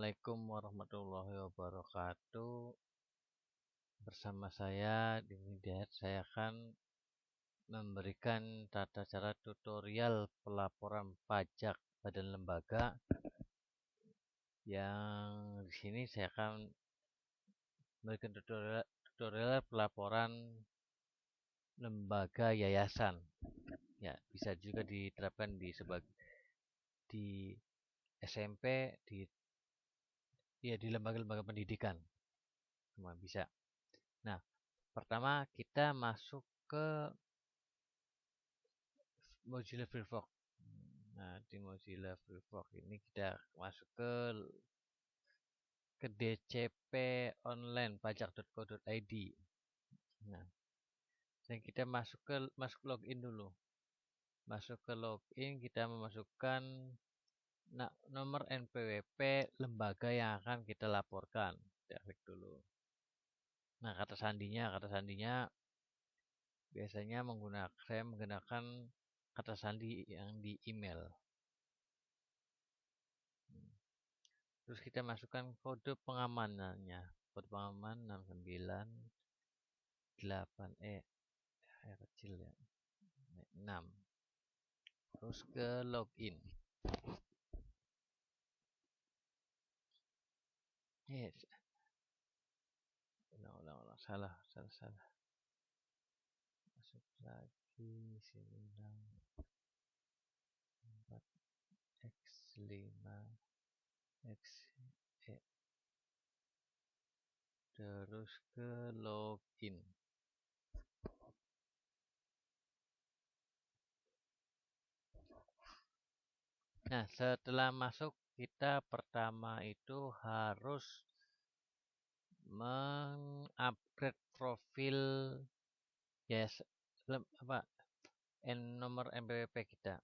Assalamualaikum warahmatullahi wabarakatuh. Bersama saya Dini Hidayat, saya akan memberikan tata cara tutorial pelaporan pajak badan lembaga. Yang di sini saya akan memberikan tutorial pelaporan lembaga yayasan. Ya, bisa juga diterapkan di SMP, di lembaga-lembaga pendidikan. Semua bisa. Nah, pertama kita masuk ke Mozilla Firefox. Nah, di Mozilla Firefox ini kita masuk ke DCP online pajak.co.id. Nah, dan kita masuk login dulu. Masuk ke login, kita memasukkan nomor NPWP lembaga yang akan kita laporkan. Kita klik dulu. Nah, kata sandinya biasanya saya menggunakan kata sandi yang di email. Terus kita masukkan kode pengamanannya. Kode pengaman 698E kecil ya. 6. Terus ke login. Yes. Ulang. Salah. Masuk lagi sini 4x5x terus ke login. Nah, setelah masuk kita pertama itu harus mengupgrade profil nomor NPWP kita.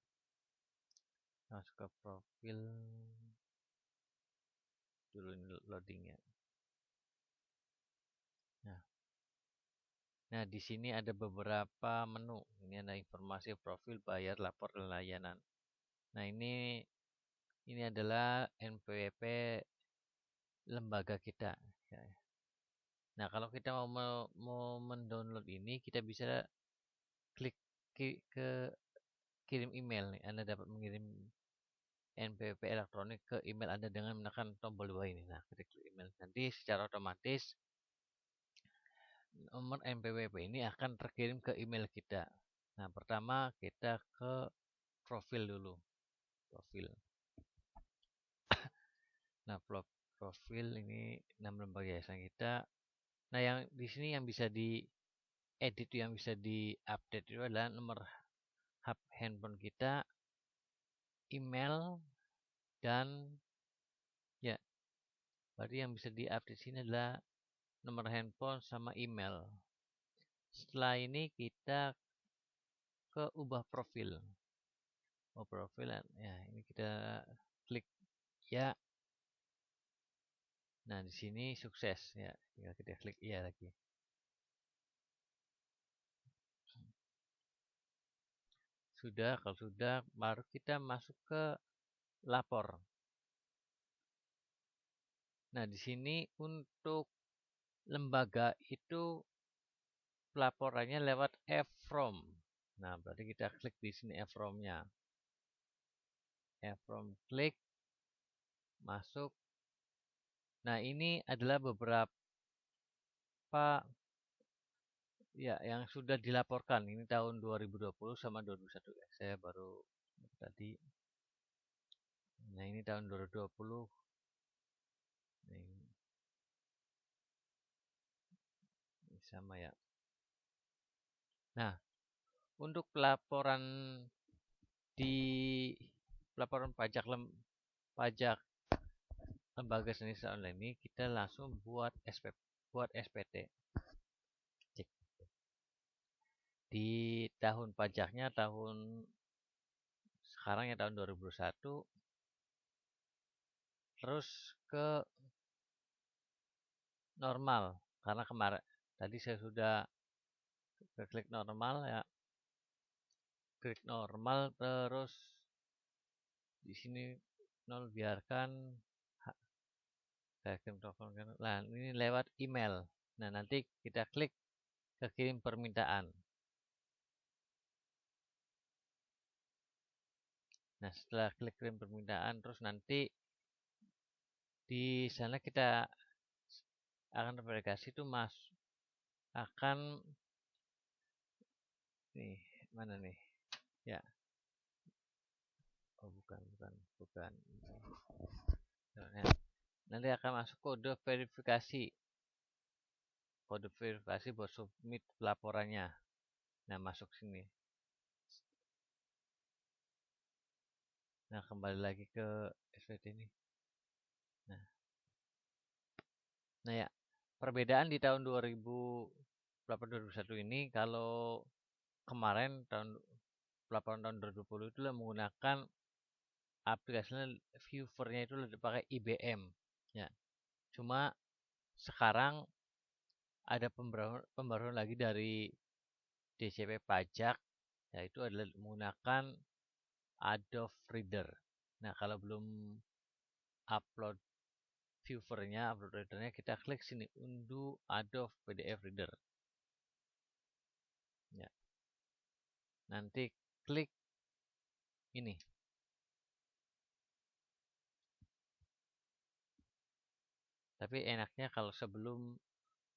Masuk ke profil dulu, ini loadingnya. Nah, di sini ada beberapa menu. Ini ada informasi profil, bayar, lapor, dan layanan. Nah, ini adalah NPWP lembaga kita. Nah, kalau kita mau mendownload ini, kita bisa klik ke kirim email nih. Anda dapat mengirim NPWP elektronik ke email Anda dengan menekan tombol bawah ini. Nah, klik email. Nanti secara otomatis nomor NPWP ini akan terkirim ke email kita. Nah, pertama kita ke profil dulu. Profil. Nah, profil ini 6 lembaga yayasan kita. Nah, yang di sini yang bisa diedit, yang bisa diupdate itu adalah nomor handphone kita, email, dan ya, berarti yang bisa diupdate sini adalah nomor handphone sama email. Setelah ini kita ke ubah profil. Profil ya, ini kita klik ya. Nah, di sini sukses ya. Tinggal kita klik iya lagi. Sudah, kalau sudah baru kita masuk ke lapor. Nah, di sini untuk lembaga itu pelaporannya lewat e-from. Nah, berarti kita klik di sini e-from-nya. E-from klik masuk. Nah, ini adalah beberapa ya yang sudah dilaporkan. Ini tahun 2020 sama 2021 ya. Saya baru tadi. Nah, ini tahun 2020. Ini sama ya. Nah, untuk pelaporan pajak lembaga seni online ini kita langsung buat SPT. Cek. Di tahun pajaknya sekarang ya tahun 2021. Terus ke normal karena kemarin tadi saya sudah klik normal ya. Klik normal terus di sini 0 biarkan saya kirim telepon. Nah, ini lewat email. Nah, nanti kita klik ke kirim permintaan. Nah, setelah klik kirim permintaan, terus nanti di sana kita akan verifikasi itu akan nih, mana nih? Ya. Oh, bukan. Nah, nanti akan masuk kode verifikasi. Kode verifikasi buat submit laporannya. Nah, masuk sini. Nah, kembali lagi ke SPT ini. Nah ya, perbedaan di tahun 2021 ini, kalau kemarin tahun 2020 itu menggunakan aplikasinya, viewernya itu lebih pakai IBM. Ya, cuma sekarang ada pembaruan lagi dari DCP Pajak, yaitu adalah menggunakan Adobe Reader. Nah, kalau belum upload viewernya, upload readernya, kita klik sini, unduh Adobe PDF Reader. Ya. Nanti klik ini. Tapi enaknya kalau sebelum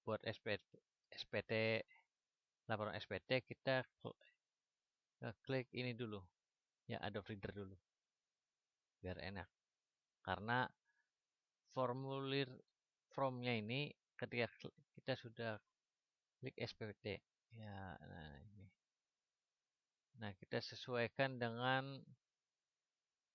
buat SPT, laporan SPT, kita klik ini dulu. Ya, Adobe Reader dulu. Biar enak. Karena formulir formnya ini ketika kita sudah klik SPT. Ya, nah ini. Nah, kita sesuaikan dengan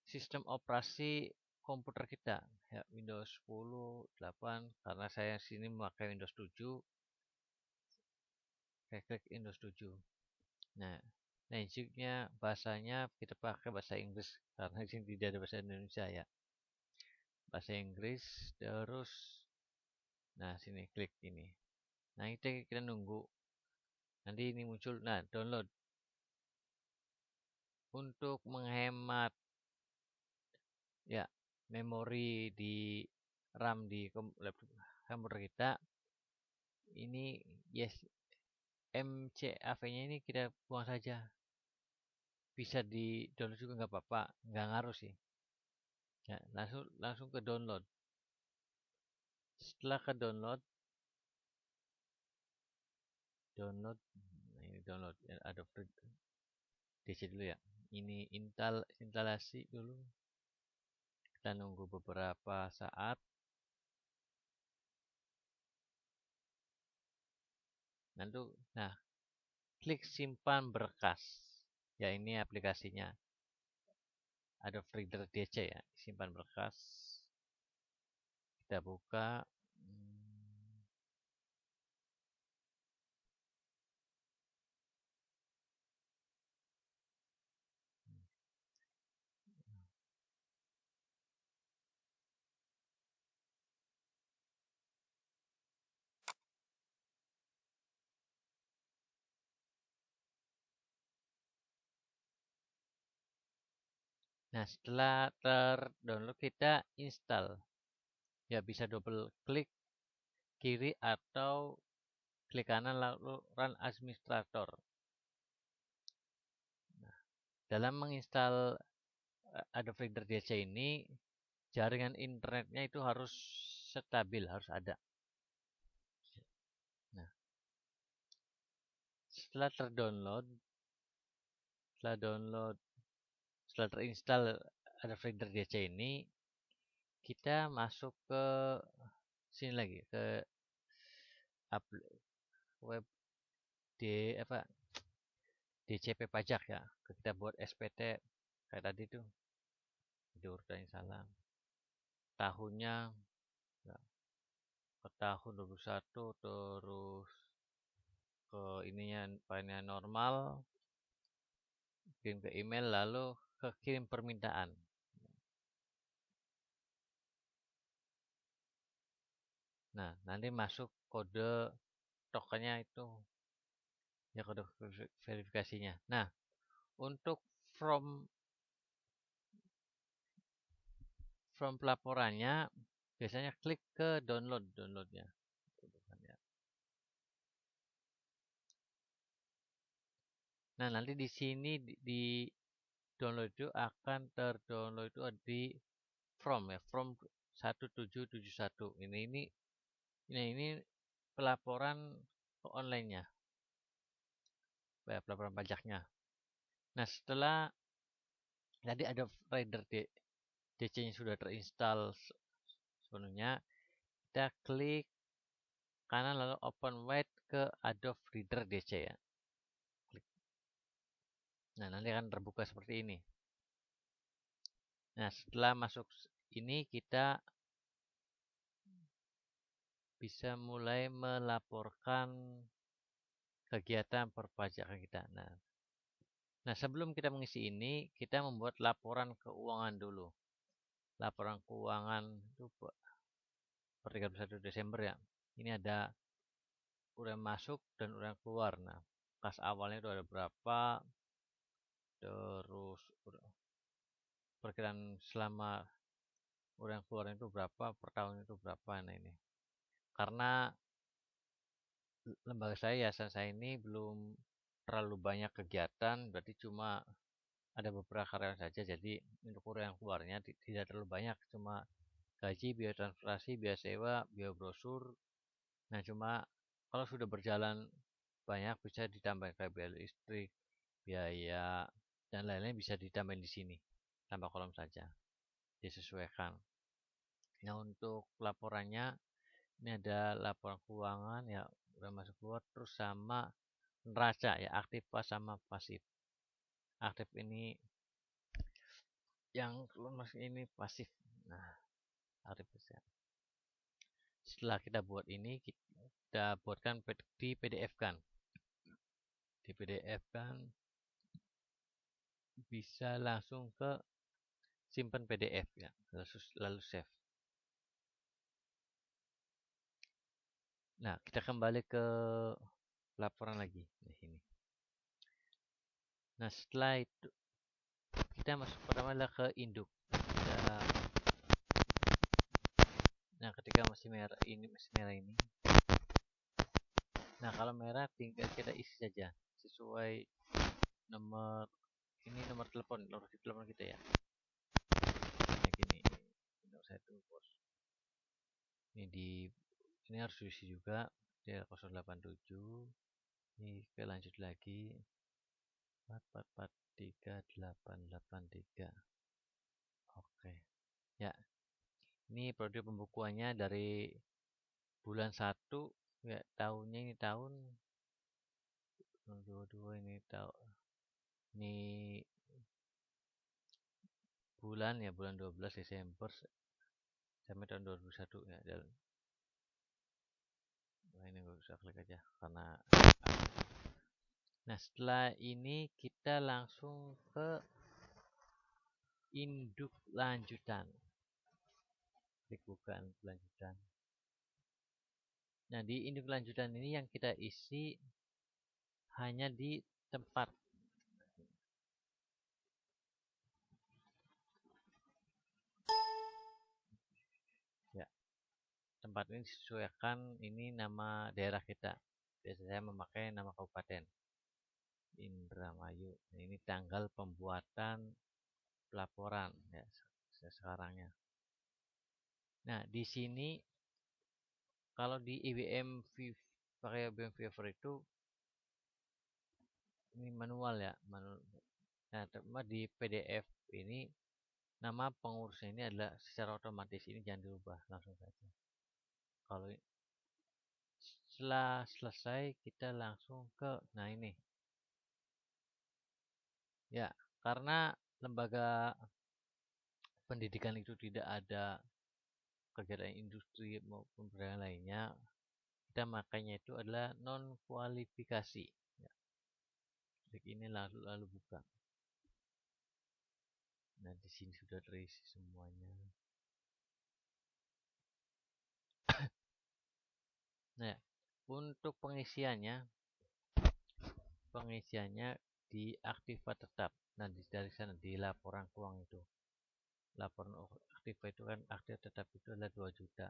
sistem operasi komputer kita. Ya, Windows 10, 8, karena saya sini memakai Windows 7. Saya klik Windows 7. Nah, Magicnya bahasanya kita pakai bahasa Inggris karena di sini tidak ada bahasa Indonesia ya. Bahasa Inggris terus. Nah, sini klik ini. Nah, kita nunggu. Nanti ini muncul. Nah, download. Untuk menghemat ya memori di RAM di laptop komputer kita, ini yes, MCAV-nya ini kita buang saja. Bisa di download juga nggak apa-apa, nggak ngaruh sih. Ya, langsung ke download. Setelah ke download, nah ini download ya, Adobe DC dulu ya. Ini instalasi dulu. Kita nunggu beberapa saat. Nah, klik simpan berkas. Ya, ini aplikasinya. Adobe Reader DC ya, simpan berkas. Kita buka. Nah, setelah terdownload kita install. Ya, bisa double klik kiri atau klik kanan lalu run administrator. Nah, dalam menginstal Adobe Reader DC ini, jaringan internetnya itu harus stabil, harus ada. Nah, setelah setelah terinstall Adobe Reader DC ini, kita masuk ke sini lagi, ke web DCP pajak ya. Kita buat SPT kayak tadi tuh. Itu urutannya salah. Tahunnya ya, ke tahun 21, terus ke ininya filenya normal, kirim ke email, lalu ke kirim permintaan. Nah, nanti masuk kode tokennya itu ya, kode verifikasinya. Nah, untuk from pelaporannya biasanya klik ke downloadnya. Nah, nanti di sini di download itu akan terdownload itu di from 1771. Ini pelaporan online-nya, pelaporan pajaknya. Nah, setelah tadi ada Reader DC-nya sudah terinstall sepenuhnya, kita klik kanan lalu open wide ke Adobe Reader DC ya. Klik. Nah, nanti akan terbuka seperti ini. Nah, setelah masuk ini kita bisa mulai melaporkan kegiatan perpajakan kita. Nah, sebelum kita mengisi ini, kita membuat laporan keuangan dulu. Laporan keuangan itu per 31 Desember ya. Ini ada uang masuk dan uang keluar. Nah, kas awalnya itu ada berapa, terus perkiraan selama uang keluar itu berapa, per tahun itu berapa. Nah, ini. Karena lembaga saya, yayasan saya ini belum terlalu banyak kegiatan, berarti cuma ada beberapa karyawan saja, jadi untuk uang keluarnya tidak terlalu banyak, cuma gaji, biaya transportasi, biaya sewa, biaya brosur. Nah, cuma kalau sudah berjalan banyak bisa ditambah kayak biaya listrik, biaya dan lain-lain bisa ditambahin di sini tanpa kolom saja, disesuaikan. Nah, untuk laporannya ini ada laporan keuangan ya, udah masuk keluar, terus sama neraca ya, aktif pas sama pasif. Aktif ini yang keluar masuk ini pasif. Nah, aktif ya. Setelah kita buat ini, kita buatkan di PDF kan. Di PDF kan bisa langsung ke simpan PDF ya, lalu save. Nah, kita kembali ke laporan lagi di sini. Nah, setelah itu kita masuk pertama adalah ke induk. Nah, ketika masih merah ini, nah kalau merah tinggal kita isi saja sesuai nomor telepon kita ya. Kayak gini, nomor 1 bos. Ini harus diisi juga dia 087. Ini kita lanjut lagi 44438883. Oke. Ya. Ini periode pembukuannya dari bulan 1 ya, tahunnya ini tahun 2022, ini bulan ya, bulan 12 Desember sampai tahun 2021 ya. Nah, ini nggak usah klik aja karena. Nah, setelah ini kita langsung ke induk lanjutan. Klik buka lanjutan. Nah, di induk lanjutan ini yang kita isi hanya di tempat. Ya, tempat ini disesuaikan ini nama daerah kita. Biasanya saya memakai nama kabupaten Indramayu. Nah, ini tanggal pembuatan pelaporan ya sekarangnya. Nah, di sini kalau di IBM pakai IBM Viewer itu ini manual ya, manual. Nah, di PDF ini nama pengurusnya ini adalah secara otomatis, ini jangan dirubah, langsung saja. Kalau setelah selesai kita langsung ke ini. Ya, karena lembaga pendidikan itu tidak ada kegiatan industri maupun perdagangan lainnya, kita makanya itu adalah non kualifikasi ya. Klik ini lalu buka. Nah, di sini sudah terisi semuanya. Nah, untuk pengisiannya di aktiva tetap. Nah, dari sana di laporan keuangan itu. laporan aktif itu kan aktif tetap itu adalah 2 juta.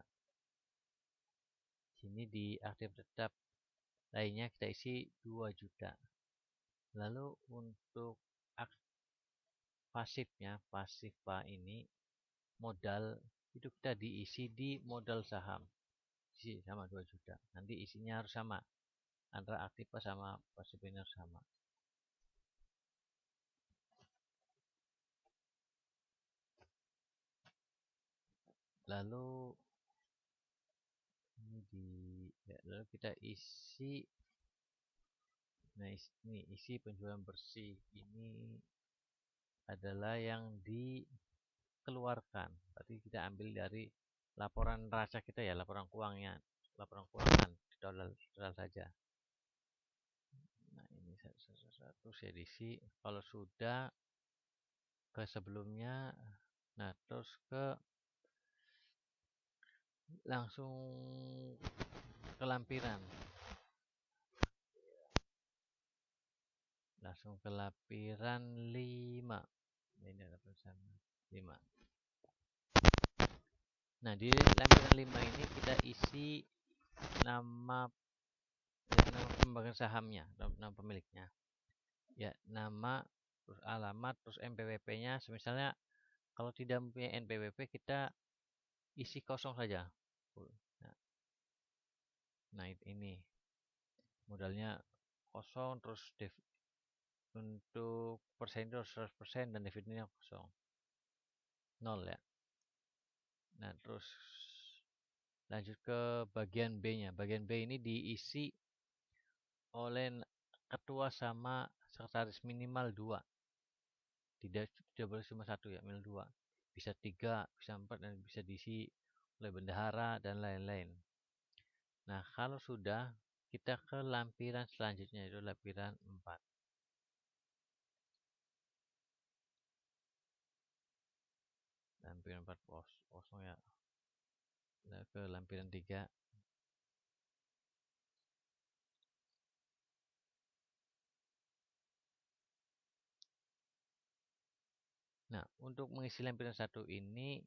Sini di aktif tetap lainnya kita isi 2 juta. Lalu untuk pasifnya, pasifa ini modal itu kita diisi di modal saham. Isi sama 2 juta. Nanti isinya harus sama. Antara aktif sama pasif ini harus sama. Lalu lalu kita isi. Nah, ini isi penjualan bersih ini adalah yang dikeluarkan. Berarti kita ambil dari laporan neraca kita ya, laporan keuangan, total saja. Nah, ini 100 edisi. Kalau sudah ke sebelumnya, nah terus langsung ke lampiran. Langsung ke lampiran 5. Ini ada tulisan 5. Nah, di lampiran 5 ini kita isi nama pemegang sahamnya, nama pemiliknya. Ya, nama, terus alamat, terus NPWP-nya. Misalnya kalau tidak mempunyai NPWP kita isi kosong saja. Nah, ini modalnya kosong, terus untuk persen itu 100% dan dividennya kosong. 0 ya. Nah, terus lanjut ke bagian B-nya. Bagian B ini diisi oleh ketua sama sekretaris minimal 2. Tidak boleh cuma 1 ya, minimal 2. Bisa 3, bisa 4, dan bisa diisi oleh bendahara dan lain-lain. Nah, kalau sudah kita ke lampiran selanjutnya, itu lampiran 4. Lampiran 4 kosong ya. Nah, ke lampiran 3. Nah, untuk mengisi lampiran 1 ini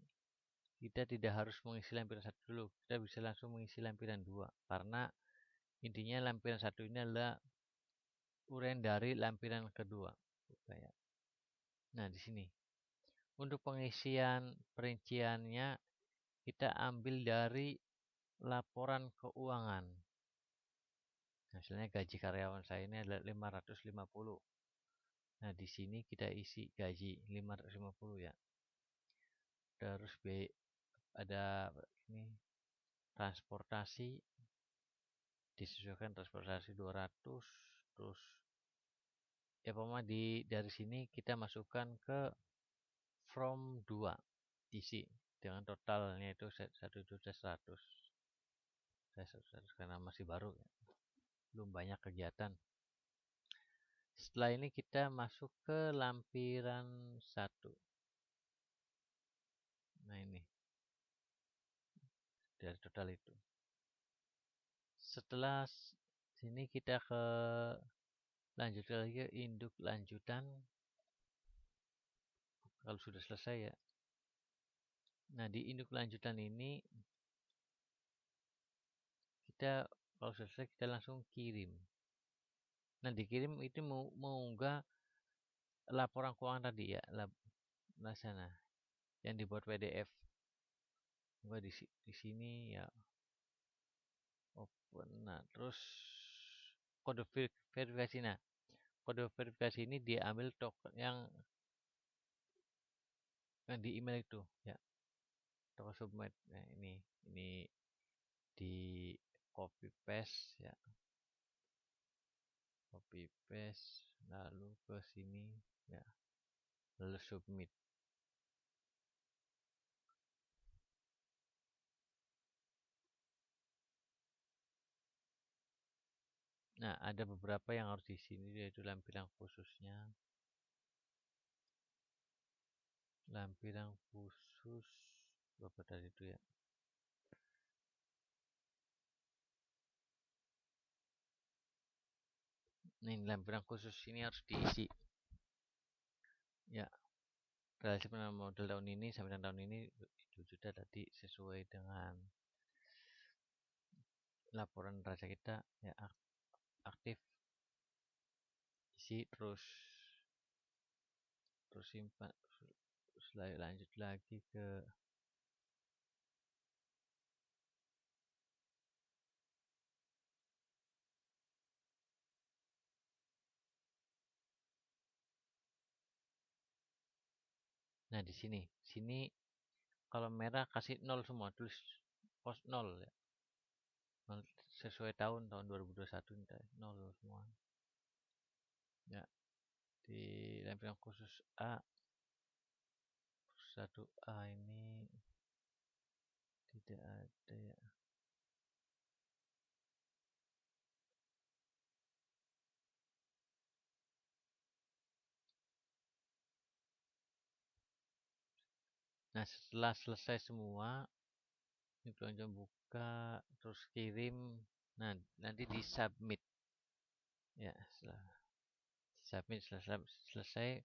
kita tidak harus mengisi lampiran 1 dulu. Kita bisa langsung mengisi lampiran 2 karena intinya lampiran 1 ini adalah uraian dari lampiran kedua. Nah, di sini untuk pengisian perinciannya kita ambil dari laporan keuangan. Hasilnya gaji karyawan saya ini adalah 550. Nah, di sini kita isi gaji 550 ya. Terus ada ini transportasi, disesuaikan transportasi 200. Terus ya pokoknya dari sini kita masukkan ke from 2 isi dengan totalnya itu 1.100.000. Karena masih baru ya. Belum banyak kegiatan. Setelah ini kita masuk ke lampiran 1. Nah, ini dari total itu. Setelah sini kita ke lanjut lagi ke induk lanjutan. Kalau sudah selesai ya. Nah, di induk lanjutan ini kita kalau selesai kita langsung kirim. Nah, dikirim itu mengunggah laporan keuangan tadi ya, sana yang dibuat PDF. Gua di sini ya open. Nah, terus kode verifikasi. Nah, kode verifikasi ini diambil token yang di email itu ya. Token submit. Nah, ini di copy paste ya. Copy paste lalu ke sini ya. Lalu submit. Nah, ada beberapa yang harus di sini yaitu lampiran khususnya. Lampiran khusus berapa tadi itu ya? Nih, lampiran khusus ini harus diisi. Ya. realisasi penerimaan modal tahun ini sampai dengan tahun ini itu sudah tadi sesuai dengan laporan neraca kita ya aktif isi terus simpan terus lanjut lagi ke nah di sini kalau merah kasih nol semua tulis pos nol ya nol, sesuai tahun 2021 nol semua ya di lampiran khusus A 1A ini tidak ada ya. Nah, setelah selesai semua, ini pelanggan buka, terus kirim. Nah, nanti di submit. Ya, setelah submit selesai,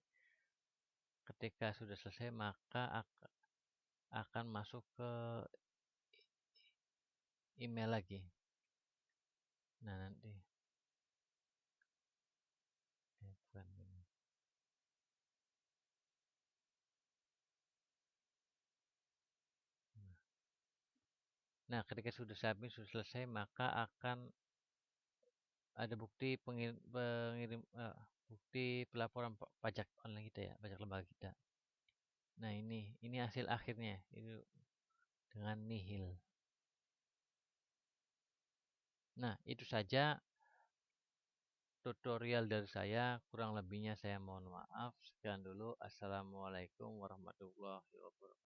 ketika sudah selesai maka akan masuk ke email lagi. Nah, nanti bukan ini. Nah, ketika sudah submit sudah selesai maka akan ada bukti bukti pelaporan pajak online kita ya, pajak lembaga kita. Nah, ini hasil akhirnya itu dengan nihil. Nah, itu saja tutorial dari saya. Kurang lebihnya saya mohon maaf. Sekian dulu. Assalamualaikum warahmatullahi wabarakatuh.